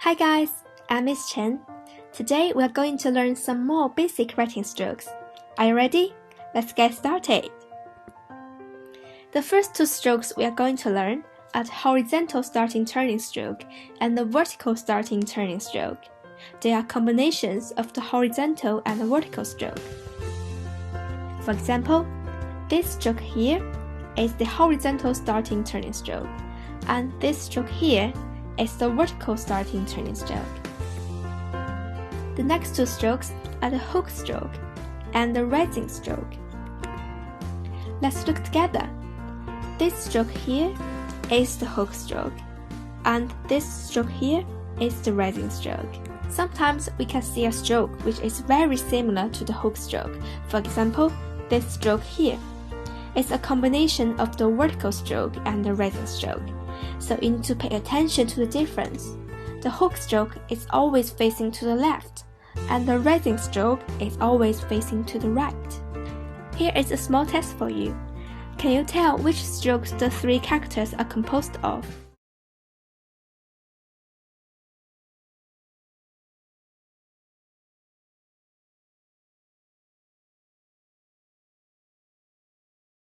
Hi guys, I'm Miss Chen. Today we are going to learn some more basic writing strokes. Are you ready? Let's get started. The first two strokes we are going to learn are the horizontal starting turning stroke and the vertical starting turning stroke. They are combinations of the horizontal and the vertical stroke. For example, this stroke here is the horizontal starting turning stroke, and this stroke here is the vertical starting turning stroke. The next two strokes are the hook stroke and the rising stroke. Let's look together. This stroke here is the hook stroke, and this stroke here is the rising stroke. Sometimes we can see a stroke which is very similar to the hook stroke. For example, this stroke here is a combination of the vertical stroke and the rising stroke. So you need to pay attention to the difference. The hook stroke is always facing to the left, and the rising stroke is always facing to the right. Here is a small test for you. Can you tell which strokes the three characters are composed of?